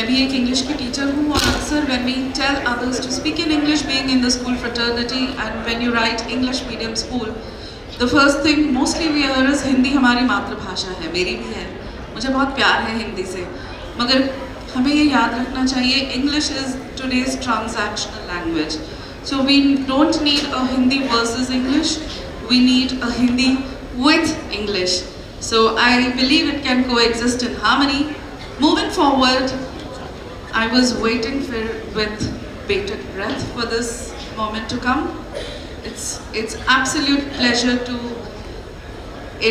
मैं भी एक इंग्लिश की टीचर हूँ और अक्सर when we tell others to speak in English, being in the school fraternity and when you write English medium school, the first thing mostly we hear is Hindi हमारी मातृभाषा है, मेरी भी है, मुझे बहुत प्यार है हिंदी से, मगर हमें ये याद रखना चाहिए English is today's transactional language. So we don't need a Hindi versus English, we need a Hindi with English. So I believe it can coexist in harmony. Moving forward, I was waiting with bated breath for this moment to come. It's absolute pleasure to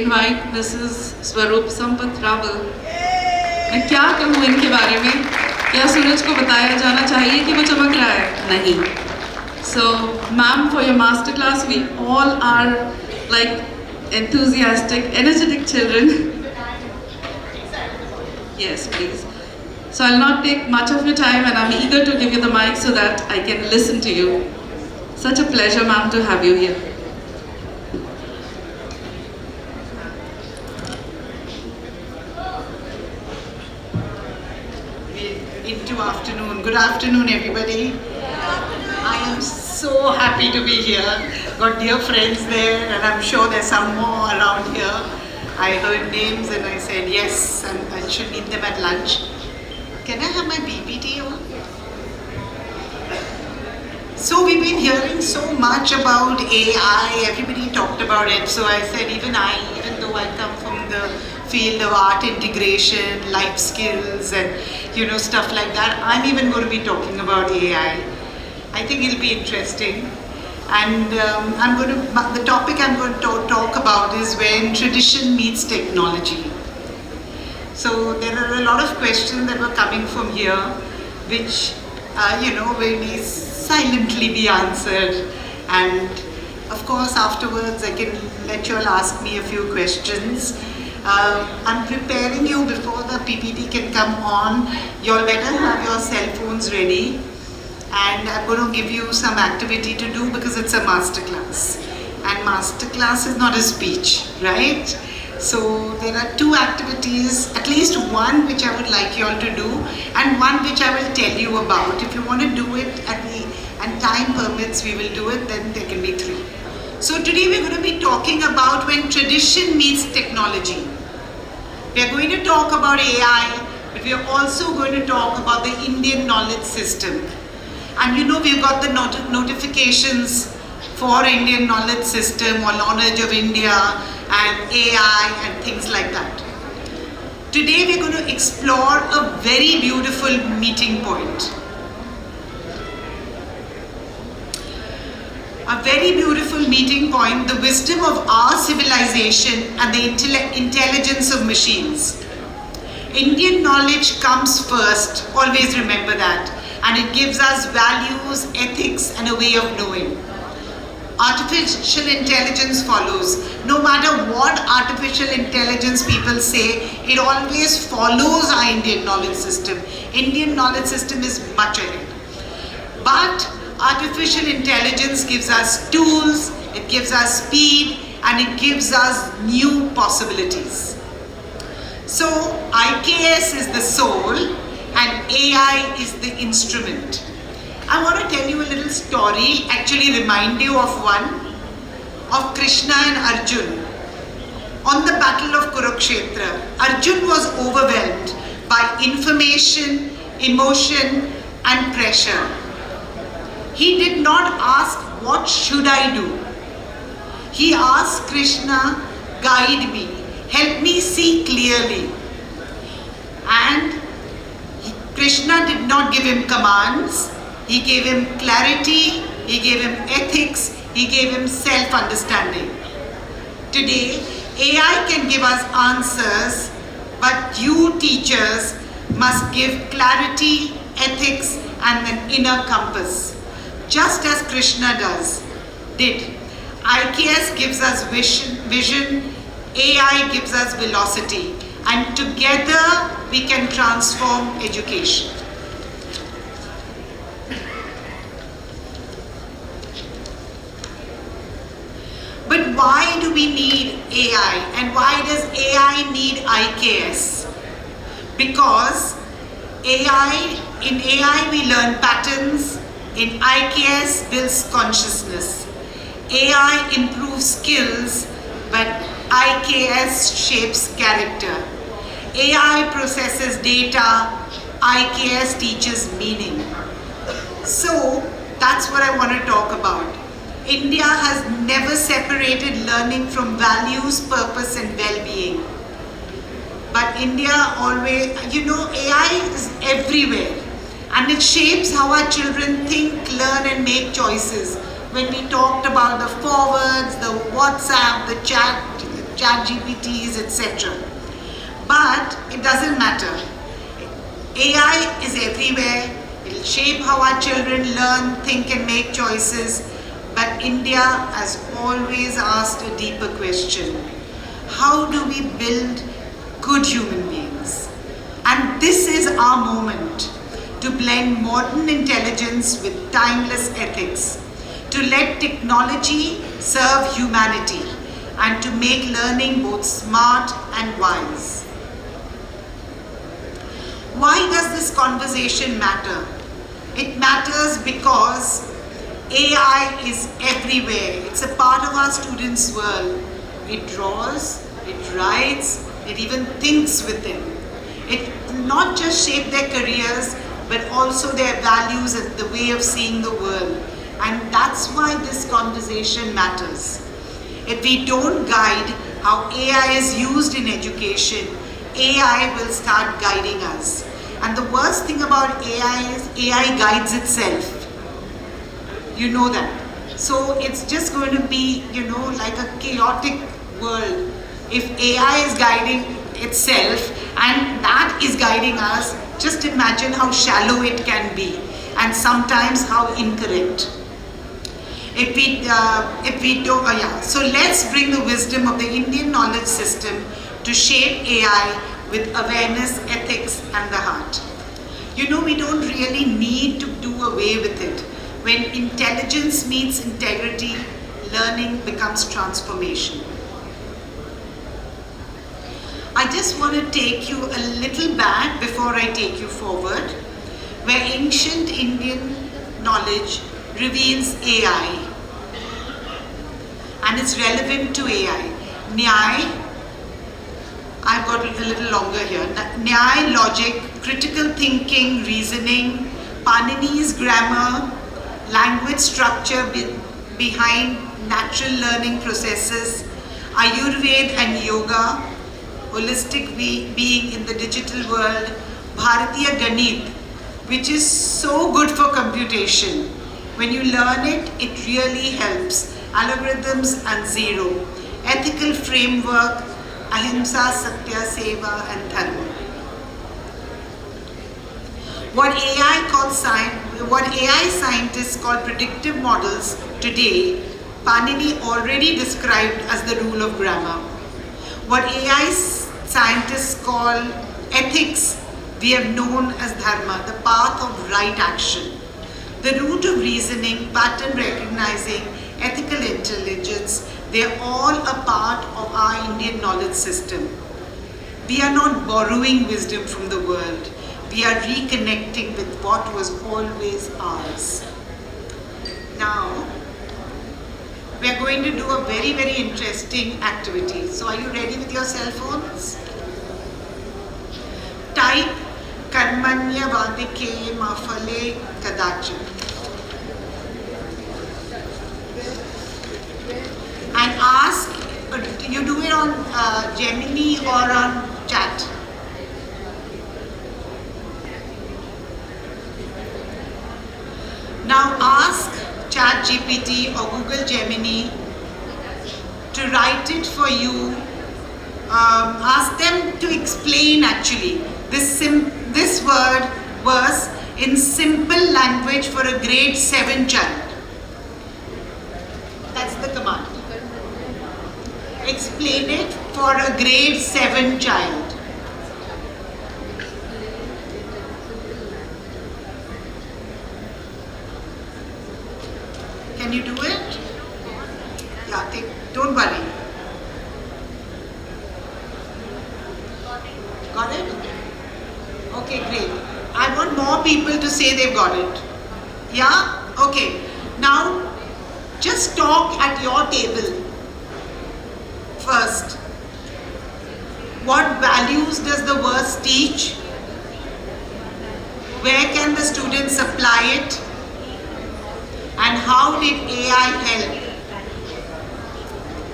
invite Mrs. Swaroop Sampath Rawal. मैं क्या कहूँ इनके बारे में? क्या सूरज को बताया जाना चाहिए कि वो चमक रहा है? नहीं. So, ma'am, for your master class, we all are like enthusiastic, energetic children. Yes, please. So I'll not take much of your time and I'm eager to give you the mic so that I can listen to you. Such a pleasure, ma'am, to have you here. Into afternoon. Good afternoon, everybody. I am so happy to be here. Got dear friends there, and I'm sure there's some more around here. I heard names and I said yes, and I should meet them at lunch. Can I have my BPT on? So we've been hearing so much about AI. Everybody talked about it. So I said even though I come from the field of art integration, life skills, and stuff like that, I'm even going to be talking about AI. I think it'll be interesting. And the topic I'm going to talk about is when tradition meets technology. So there are a lot of questions that were coming from here, which, will be silently be answered. And of course, afterwards, I can let you all ask me a few questions. I'm preparing you before the PPT can come on. You all better have your cell phones ready. And I'm going to give you some activity to do because it's a masterclass. And masterclass is not a speech, right? So there are two activities, at least one which I would like you all to do and one which I will tell you about. If you want to do it and time permits, we will do it, then there can be three. So today we're going to be talking about when tradition meets technology. We are going to talk about AI, but we are also going to talk about the Indian knowledge system. And we've got the notifications for Indian knowledge system or knowledge of India and AI and things like that. Today we're going to explore a very beautiful meeting point. A very beautiful meeting point, the wisdom of our civilization and the intelligence of machines. Indian knowledge comes first, always remember that. And it gives us values, ethics, and a way of knowing. Artificial intelligence follows. No matter what artificial intelligence people say, it always follows our Indian knowledge system. Indian knowledge system is much ahead. But artificial intelligence gives us tools, it gives us speed, and it gives us new possibilities. So IKS is the soul, and AI is the instrument. I want to tell you a little story, actually remind you of one, of Krishna and Arjun. On the battle of Kurukshetra, Arjun was overwhelmed by information, emotion, and pressure. He did not ask, what should I do? He asked Krishna, guide me, help me see clearly. And Krishna did not give him commands, he gave him clarity, he gave him ethics, he gave him self-understanding. Today, AI can give us answers, but you teachers must give clarity, ethics, and an inner compass. Just as Krishna did. IKS gives us vision, AI gives us velocity. And together we can transform education. But why do we need AI? And why does AI need IKS? Because In AI we learn patterns, in IKS builds consciousness. AI improves skills, but IKS shapes character. AI processes data, IKS teaches meaning. So that's what I want to talk about. India has never separated learning from values, purpose and well-being. But India always, AI is everywhere and it shapes how our children think, learn and make choices. When we talked about the forwards, the WhatsApp, the chat GPTs, etc. But it doesn't matter. AI is everywhere. It will shape how our children learn, think and make choices. But India has always asked a deeper question. How do we build good human beings? And this is our moment to blend modern intelligence with timeless ethics, to let technology serve humanity, and to make learning both smart and wise. Why does this conversation matter? It matters because AI is everywhere. It's a part of our students' world. It draws, it writes, it even thinks with them. It not just shape their careers, but also their values and the way of seeing the world. And that's why this conversation matters. If we don't guide how AI is used in education, AI will start guiding us. And the worst thing about AI is AI guides itself. You know that. So it's just going to be, like a chaotic world. If AI is guiding itself and that is guiding us, just imagine how shallow it can be and sometimes how incorrect. So let's bring the wisdom of the Indian knowledge system to shape AI with awareness, ethics and the heart. We don't really need to do away with it. When intelligence meets integrity, learning becomes transformation. I just want to take you a little back before I take you forward, where ancient Indian knowledge reveals AI and it's relevant to AI. Nyay, I've got a little longer here. Nyay, logic, critical thinking, reasoning, Panini's grammar, language structure behind natural learning processes, Ayurveda and yoga, holistic being in the digital world, Bharatiya Ganit, which is so good for computation. When you learn it, it really helps. Algorithms and zero, ethical framework, ahimsa, satya, seva and dharma. What AI scientists call predictive models today, Panini already described as the rule of grammar. What AI scientists call ethics, we have known as dharma, the path of right action. The root of reasoning, pattern recognizing, ethical intelligence, they are all a part of our Indian knowledge system. We are not borrowing wisdom from the world. We are reconnecting with what was always ours. Now, we are going to do a very, very interesting activity. So are you ready with your cell phones? Type Karmanya Vadike Mafale Kadachan. And ask, you do it on Gemini or on chat. Now ask ChatGPT or Google Gemini to write it for you. Ask them to explain actually this verse in simple language for a grade 7 child. That's the command. Explain it for a grade 7 child. Can you do it? Yeah, don't worry. Got it? Okay, great. more people to say they've got it. Yeah? Okay. Now, just talk at your table first. What values does the verse teach? Where can the students apply it? And how did AI help?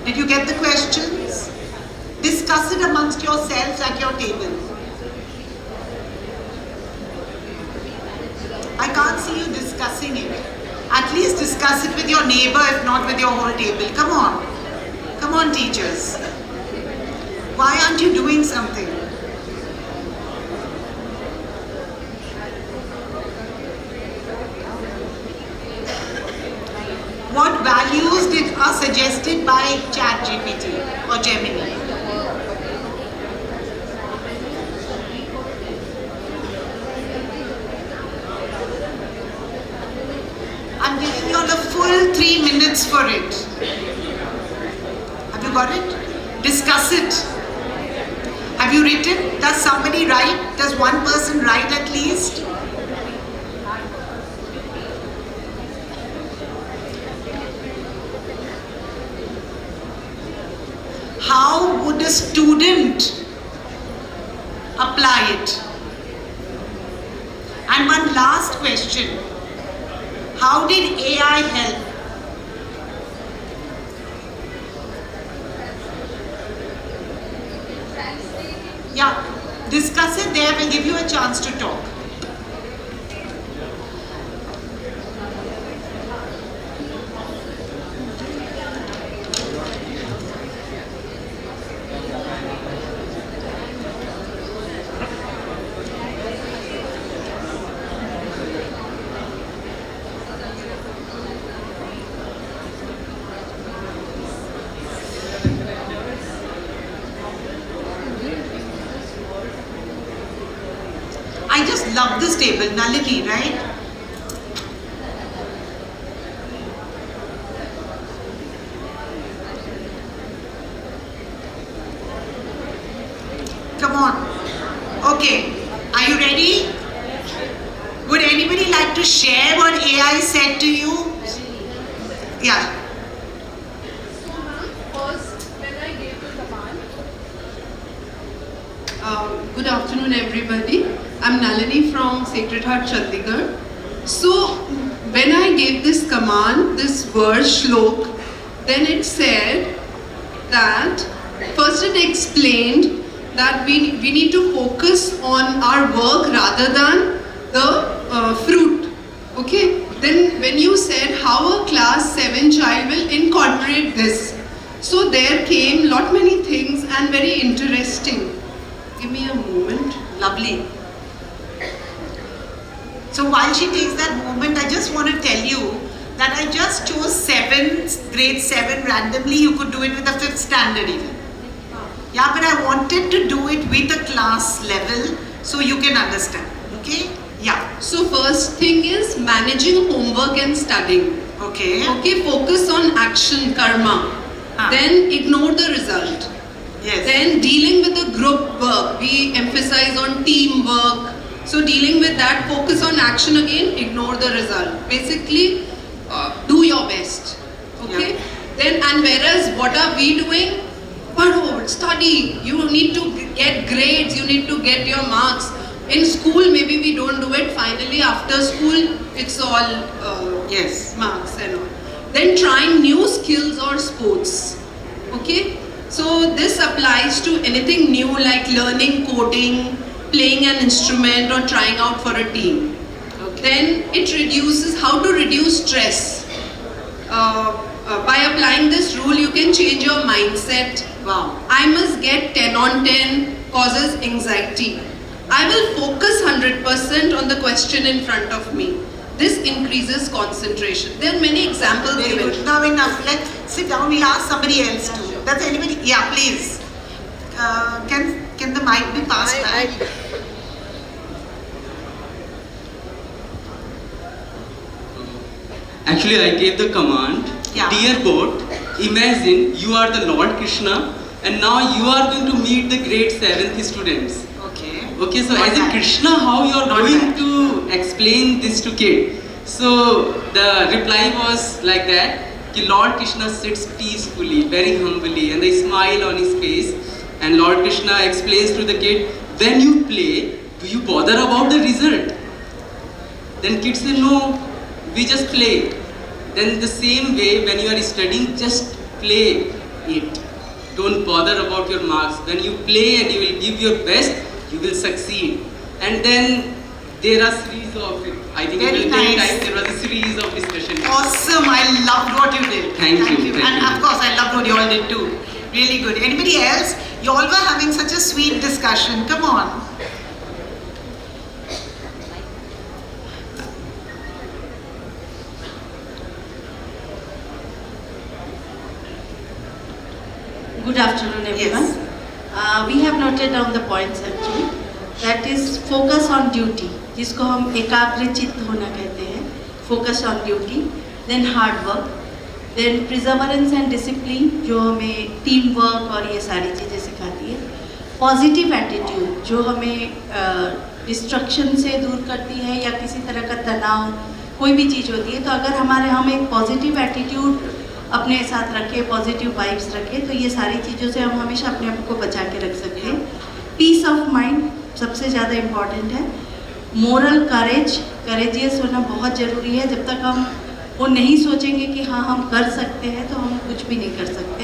Did you get the questions? Discuss it amongst yourselves at your table. I can't see you discussing it. At least discuss it with your neighbor, if not with your whole table. Come on. Come on, teachers. Why aren't you doing something? What values are suggested by ChatGPT or Gemini? I'm giving you all a full 3 minutes for it. Have you got it? Discuss it. Have you written? Does somebody write? Does one person write at least? How would a student apply it? And one last question. How did AI help? Yeah, discuss it there. We'll give you a chance to talk. I just love this table, Nalini, right? Come on. Okay, are you ready? Would anybody like to share what AI said to you? Yeah. Good afternoon, everybody. I'm Nalini from Sacred Heart, Chandigarh. So, when I gave this command, this verse, shlok, then it said that, first it explained that we need to focus on our work rather than the fruit. Okay? Then when you said how a class 7 child will incorporate this, so there came lot many things and very interesting. Give me a moment. Lovely. So while she takes that moment, I just want to tell you that I just chose grade 7 randomly. You could do it with a 5th standard even. Yeah, but I wanted to do it with a class level so you can understand. Okay? Yeah. So first thing is managing homework and studying. Okay. Okay, focus on action, karma. Then ignore the result. Yes. Then dealing with the group work, we emphasize on teamwork. So dealing with that, focus on action again, ignore the result. Basically, do your best. Okay? Yeah. Then, and whereas what are we doing? Padho, study. You need to get grades, you need to get your marks. In school, maybe we don't do it. Finally, after school, it's all yes. marks and all. Then trying new skills or sports. Okay? So this applies to anything new like learning coding, playing an instrument or trying out for a team. Okay. Then it reduces how to reduce stress. By applying this rule, you can change your mindset. Wow. I must get 10 on 10 causes anxiety. I will focus 100% on the question in front of me. This increases concentration. There are many examples Very given. good. Now enough. Let's sit down. We'll ask somebody else too. Does anybody? Yeah, please. Can the mic be passed back? Actually, I gave the command, Yeah. Dear boat, imagine you are the Lord Krishna and now you are going to meet the grade 7th students. Okay. Okay, so Not as a bad. Krishna, how you are Not going bad. to explain this to kid. So the reply was like that, कि Lord Krishna sits peacefully, very humbly, and they smile on his face. And Lord Krishna explains to the kid, when you play, do you bother about the result? Then kids say, no, we just play. Then the same way, when you are studying, just play it. Don't bother about your marks. When you play and you will give your best, you will succeed. And then there are series of, I think Very it will take nice. time, there was a series of discussion. Awesome, I loved what you did. Thank you, thank And you. of course, I loved what you all did too. Really good. Anybody else? You all were having such a sweet discussion. Come on. Good afternoon, everyone. Yes. We have noted down the points actually. That is focus on duty, जिसको हम एकाग्रचित्त होना कहते हैं. Focus on duty. Then hard work. Then perseverance and discipline, जो हमें team work और ये सारी चीज़ें सिखाती है. Positive attitude, जो हमें डिस्ट्रक्शन से दूर करती है या किसी तरह का तनाव कोई भी चीज़ होती है, तो अगर हम एक पॉजिटिव एटीट्यूड अपने साथ रखें, पॉजिटिव वाइब्स रखें, तो ये सारी चीज़ों से हम हमेशा अपने आप को बचा के रख सकते हैं. पीस ऑफ माइंड सबसे ज़्यादा इम्पॉर्टेंट है. मोरल करेजियस होना बहुत ज़रूरी है. जब तक हम वो नहीं सोचेंगे कि हाँ हम कर सकते हैं, तो हम कुछ भी नहीं कर सकते.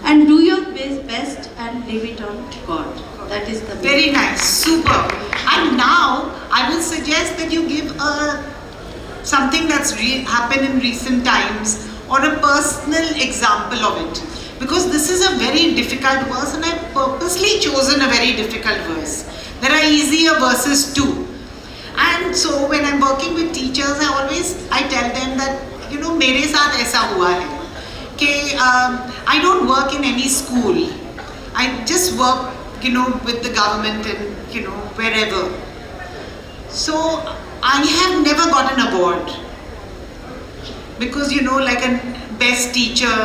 And do your best and leave it on God. That is the Very nice, super. And now I will suggest that you give something that's happened in recent times or a personal example of it. Because this is a very difficult verse and I've purposely chosen a very difficult verse. There are easier verses too. And so when I'm working with teachers, I tell them that, you know, मेरे साथ ऐसा हुआ है कि I don't work in any school. I just work, you know, with the government and, you know, wherever. So I have never got an award. Because, you know, like a best teacher,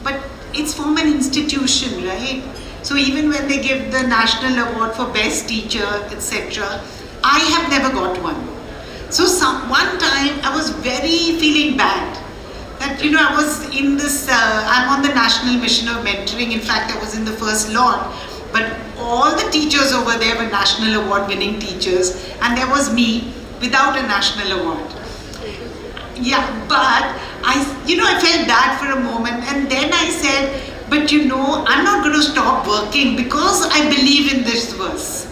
but it's from an institution, right? So even when they give the national award for best teacher, etc., I have never got one. So one time I was very feeling bad that, you know, I was in this, I'm on the national mission of mentoring. In fact, I was in the first lot, but all the teachers over there were national award winning teachers, and there was me without a national award. Yeah, but I felt bad for a moment, and then I said, but you know, I'm not going to stop working because I believe in this verse.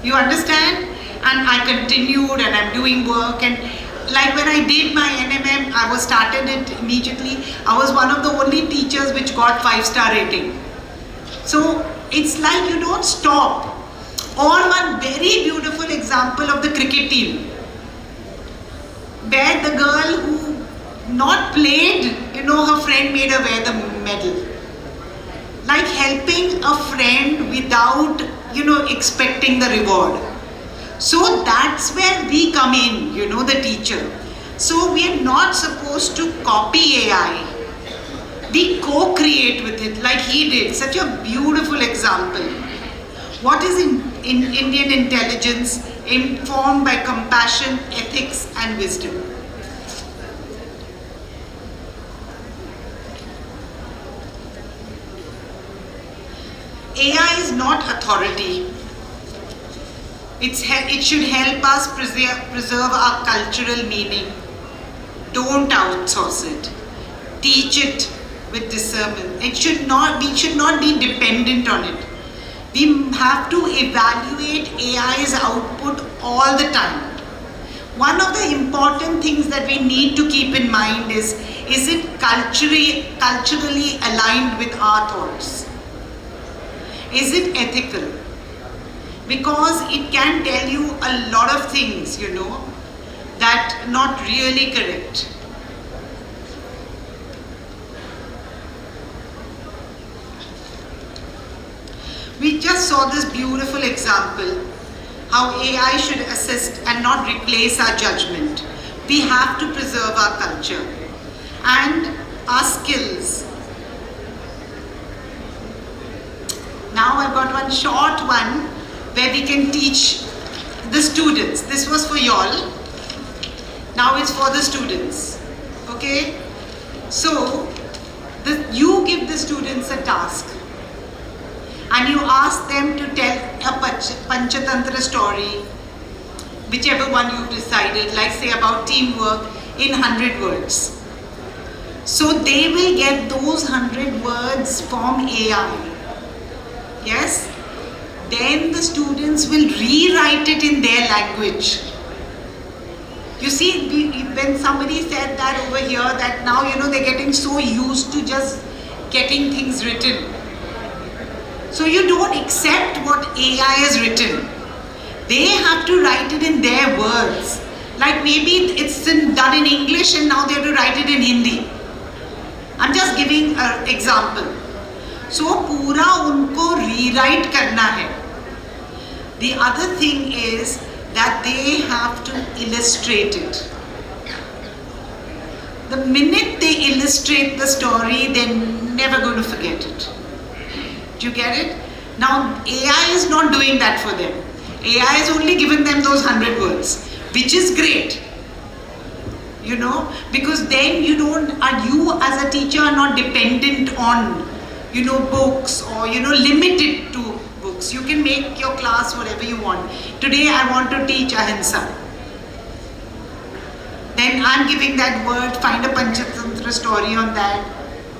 You understand? And I continued and I'm doing work, and like when I did my NMM, I was started it immediately. I was one of the only teachers which got 5-star rating. So it's like you don't stop. Or one very beautiful example of the cricket team, where the girl who not played, you know, her friend made her wear the medal. Like helping a friend without, you know, expecting the reward. So that's where we come in, you know, the teacher. So we are not supposed to copy AI. We co-create with it like he did. Such a beautiful example. What is in Indian intelligence? Informed by compassion, ethics and wisdom. AI is not authority. It should help us preserve our cultural meaning. Don't outsource it. Teach it with discernment. We should not be dependent on it. We have to evaluate AI's output all the time. One of the important things that we need to keep in mind is it culturally aligned with our thoughts? Is it ethical? Because it can tell you a lot of things, you know, that not really correct. We just saw this beautiful example, how AI should assist and not replace our judgment. We have to preserve our culture and our skills. Now I've got one short one where we can teach the students. This was for y'all. Now it's for the students. Okay? So, you give the students a task. And you ask them to tell a Panchatantra story, whichever one you've decided, like say about teamwork, in 100 words. So they will get those 100 words from AI. Yes? Then the students will rewrite it in their language. You see, when somebody said that over here, that now, they're getting so used to just getting things written. So you don't accept what AI has written. They have to write it in their words. Like maybe it's done in English and now they have to write it in Hindi. I'm just giving an example. So पूरा उनको rewrite करना है. The other thing is that they have to illustrate it. The minute they illustrate the story, they're never going to forget it. Do you get it? Now AI is not doing that for them. AI has only given them those 100 words, which is great. Because then you as a teacher are not dependent on, books or, limited to books. You can make your class whatever you want. Today I want to teach Ahimsa. Then I'm giving that word, find a Panchatantra story on that,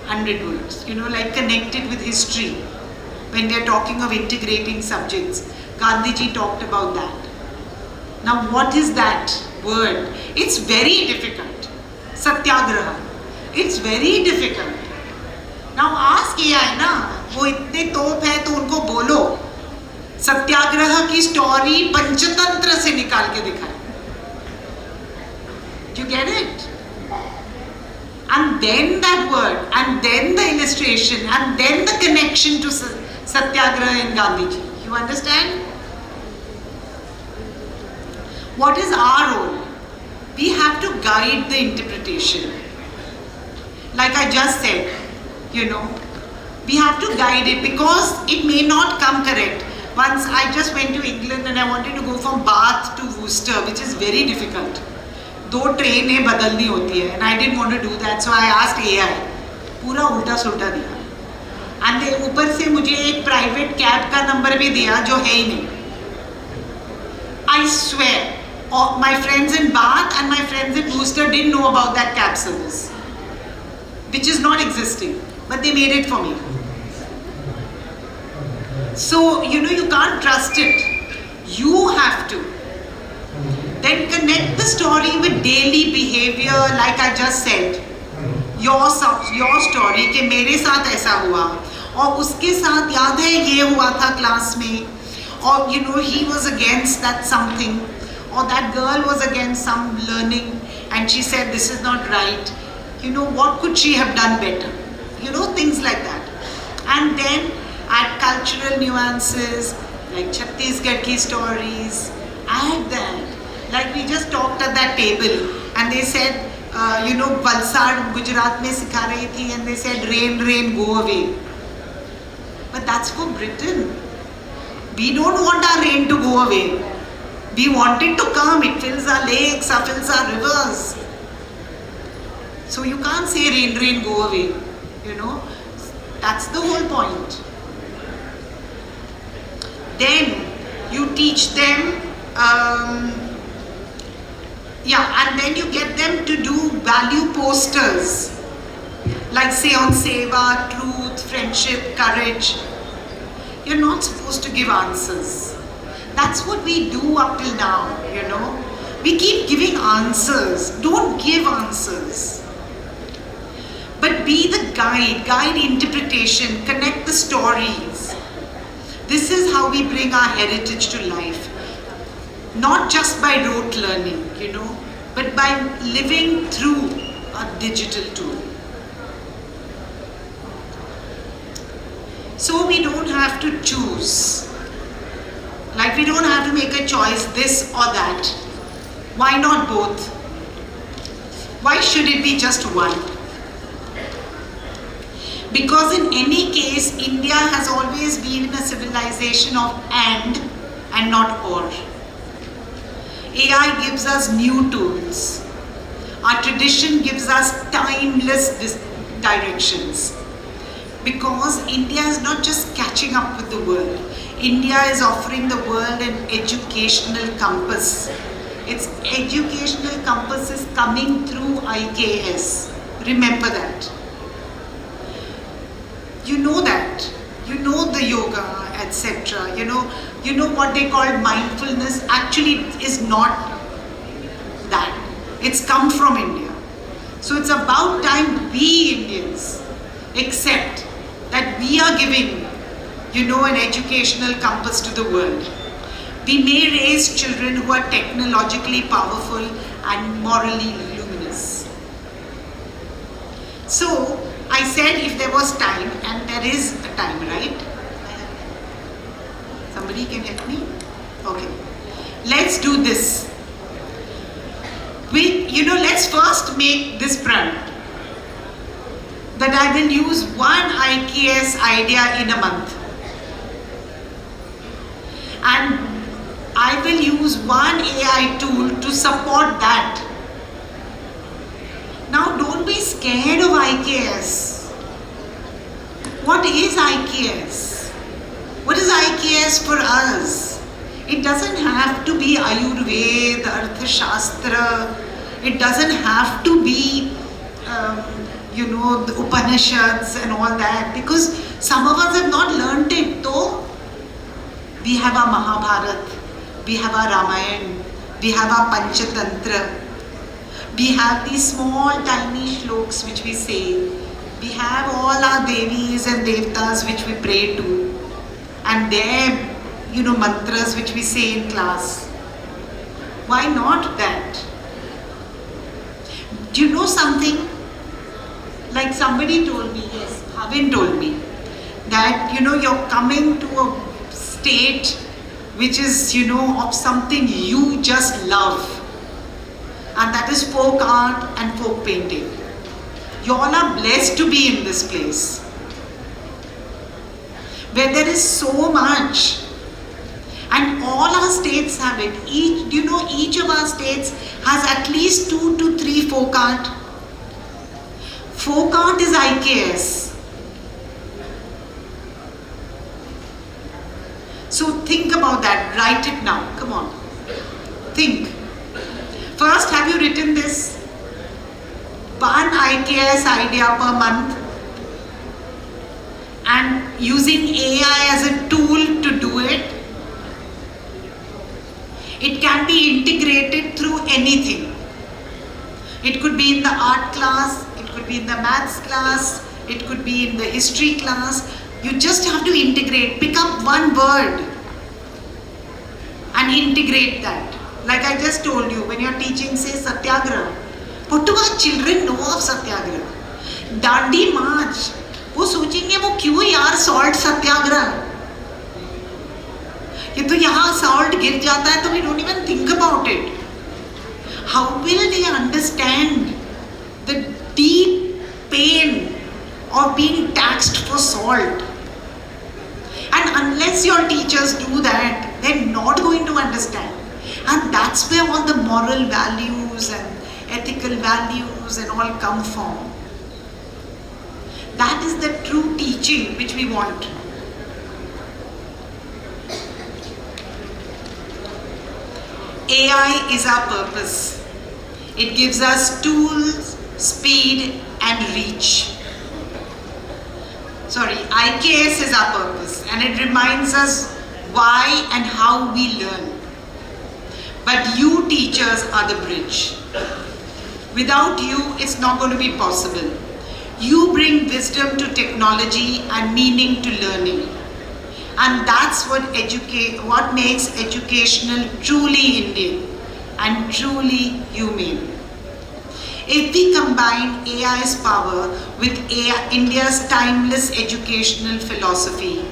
100 words. Like connect it with history. When they're talking of integrating subjects, Gandhiji talked about that. Now what is that word? It's very difficult. Satyagraha. It's very difficult. Now ask AI ना, वो इतने तोप है तो उनको बोलो सत्याग्रह की story Panchatantra से निकाल के दिखाए. Do you get it? And then that word, and then the illustration, and then the connection to Satyagraha and Gandhiji. You understand? What is our role? We have to guide the interpretation. Like I just said, we have to guide it because it may not come correct. Once I just went to England and I wanted to go from Bath to Worcester, which is very difficult. 2 trains बदलनी होती है, and I didn't want to do that, so I asked AI. पूरा उल्टा सुल्टा दिया. And ऊपर से मुझे एक प्राइवेट कैब का नंबर भी दिया जो है ही नहीं. I swear, my friends in Bath and my friends in Worcester didn't know about that cab service, which is not existing, but they made it for me. So, you can't trust it. You have to. Then connect the story with daily behavior, like I just said. Your story कि मेरे साथ ऐसा हुआ और उसके साथ याद है ये हुआ था क्लास में और he was against that something or that girl was against some learning and she said this is not right. What could she have done better? Things like that. And then add cultural nuances like Chhattisgarh ki stories. Add that. Like we just talked at that table and they said, Valsad, Gujarat mein sikha rahi thi and they said rain, rain, go away. But that's for Britain. We don't want our rain to go away. We want it to come. It fills our lakes, it fills our rivers. So you can't say rain, rain, go away. That's the whole point. Then you teach them, and then you get them to do value posters. Like say on seva, truth, friendship, courage. You're not supposed to give answers. That's what we do up till now, We keep giving answers. Don't give answers. But be the guide interpretation, connect the stories. This is how we bring our heritage to life. Not just by rote learning, but by living through a digital tool. So we don't have to choose. Like we don't have to make a choice, this or that. Why not both? Why should it be just one? Because in any case, India has always been a civilization of and not or. AI gives us new tools. Our tradition gives us timeless directions. Because India is not just catching up with the world. India is offering the world an educational compass. Its educational compass is coming through IKS. Remember that. You know that. You know the yoga, etc. You know what they call mindfulness actually is not that. It's come from India. So it's about time we Indians accept that we are giving, an educational compass to the world. We may raise children who are technologically powerful and morally luminous. So, I said if there was time, and there is a time, right? Somebody can help me? Okay. Let's do this. Let's first make this pran. That I will use one IKS idea in a month. And I will use one AI tool to support that. Now don't be scared of IKS. What is IKS? What is IKS for us? It doesn't have to be Ayurveda, Arthashastra. It doesn't have to be, the Upanishads and all that. Because some of us have not learnt it though. We have our Mahabharata, we have our Ramayana, we have our Panchatantra. We have these small tiny shloks which we say. We have all our Devis and Devtas which we pray to. And their, mantras which we say in class. Why not that? Do you know something? Like somebody told me, yes, Bhavin told me, that, you're coming to a state which is, of something you just love. And that is folk art and folk painting. You all are blessed to be in this place. Where there is so much. And all our states have it. Each of our states has at least 2 to 3 folk art. Folk art is IKS. So think about that. Write it now. Come on. Think. First, have you written this? One IKS idea per month. And using AI as a tool to do it. It can be integrated through anything. It could be in the art class, it could be in the maths class, it could be in the history class. You just have to integrate, pick up one word and integrate that. Like I just told you, when you're teaching, say Satyagraha. What do our children know of Satyagraha? Dandi March. वो सोचेंगे वो क्यों यार salt Satyagraha? ये तो यहाँ salt गिर जाता है तो we don't even think about it. How will they understand the deep pain of being taxed for salt? And unless your teachers do that, they're not going to understand. And that's where all the moral values and ethical values and all come from. That is the true teaching which we want. AI is our purpose. It gives us tools, speed and reach. IKS is our purpose and it reminds us why and how we learn. But you teachers are the bridge. Without you, it's not going to be possible. You bring wisdom to technology and meaning to learning. And that's what makes educational truly Indian and truly humane. If we combine AI's power with India's timeless educational philosophy,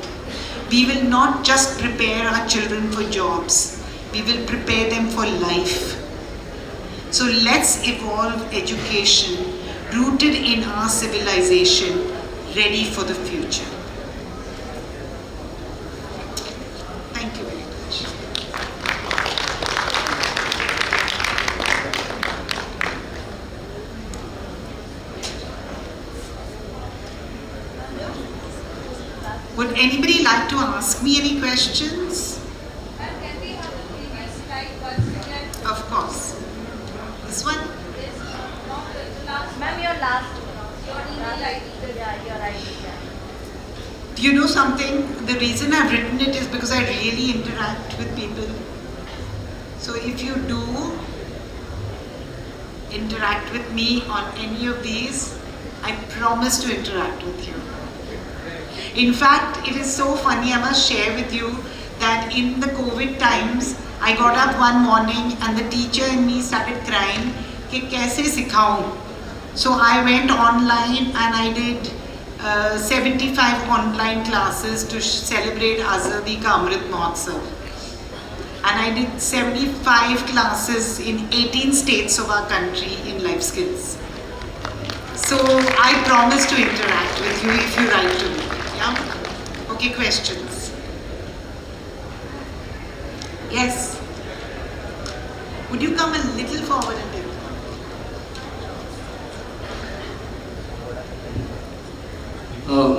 we will not just prepare our children for jobs, we will prepare them for life. So let's evolve education rooted in our civilization, ready for the future. Thank you very much. Would anybody like to ask me any questions? Can we have the previous slide once again? Of course. This one? Ma'am, your last your email ID. Yeah, your ID. Yeah. Do you know something? The reason I've written it is because I really interact with people. So if you do interact with me on any of these, I promise to interact with you. In fact, it is so funny, I must share with you that in the COVID times, I got up one morning and the teacher in me started crying, कि कैसे सिखाऊं? So I went online and I did 75 online classes to celebrate Azadi Ka Amrit Mahotsav. And I did 75 classes in 18 states of our country in life skills. So I promise to interact with you if you write to me. Yeah? Okay, questions? Yes? Would you come a little forward and take?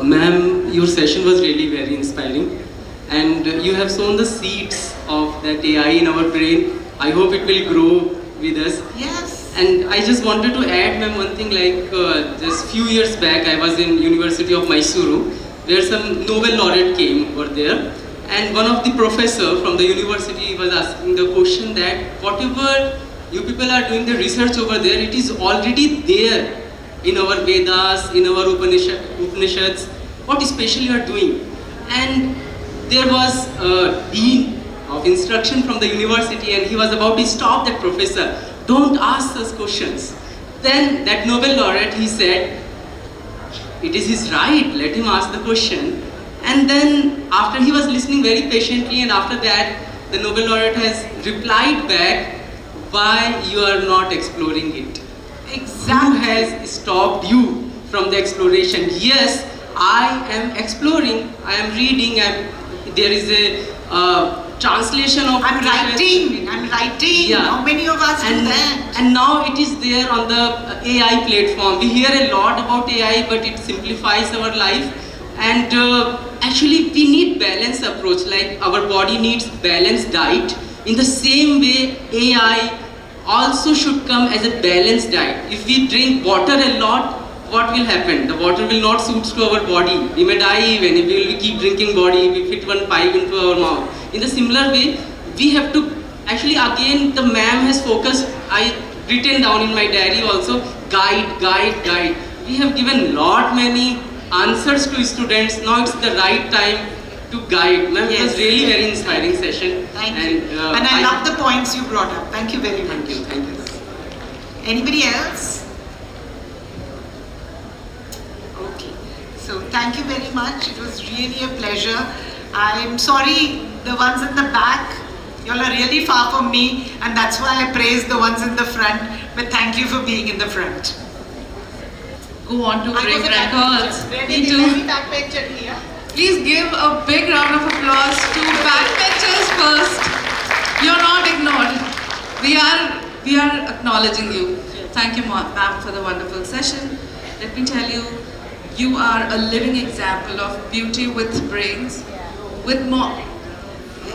Ma'am, your session was really very inspiring, and you have sown the seeds of that AI in our brain. I hope it will grow with us. Yes. And I just wanted to add, ma'am, one thing, like just few years back I was in University of Mysuru, where some Nobel laureate came over there, and one of the professor from the university was asking the question that whatever you people are doing the research over there, it is already there in our Vedas, in our Upanishads, what special you are doing. And there was a dean of instruction from the university, and he was about to stop that professor. Don't ask us questions. Then that Nobel laureate, he said, it is his right, let him ask the question. And then after he was listening very patiently, and after that the Nobel laureate has replied back, why you are not exploring it? Exactly. Who has stopped you from the exploration? Yes, I am exploring, I am reading, there is a translation of I'm writing. Yeah. How many of us do that? And now it is there on the AI platform. We hear a lot about AI, but it simplifies our life. And actually we need balanced approach, like our body needs balanced diet. In the same way, AI also should come as a balanced diet. If we drink water a lot, what will happen? The water will not suit to our body. We may die even if we will keep drinking body, we fit one pipe into our mouth. In the similar way, we have to, actually again the ma'am has focused, I written down in my diary also, guide. We have given lot many answers to students. Now it's the right time to guide. Ma'am, it was really very inspiring session. Thank you. And I love the points you brought up. Thank you very much. Thank you. Anybody else? Okay. So thank you very much. It was really a pleasure. I'm sorry, the ones in the back, y'all are really far from me, and that's why I praise the ones in the front. But thank you for being in the front. Go on to I break was a records. backbencher. Me too. Please give a big round of applause to backbenchers first. You're not ignored. We are acknowledging you. Thank you, ma'am, for the wonderful session. Let me tell you, you are a living example of beauty with brains, with more.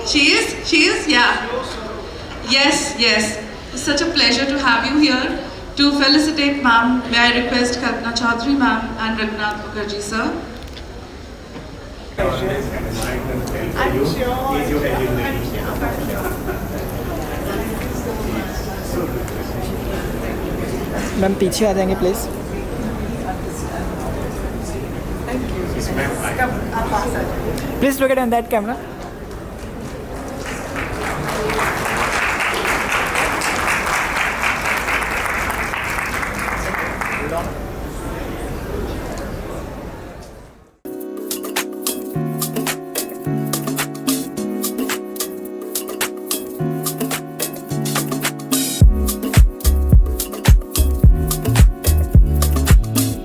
She is, yeah. Yes. It's such a pleasure to have you here. To felicitate ma'am, may I request Kalpana Chaudhary ma'am and Raghunath Mukherjee sir. Ma'am पीछे आ जाएंगे please. Please look at on that camera.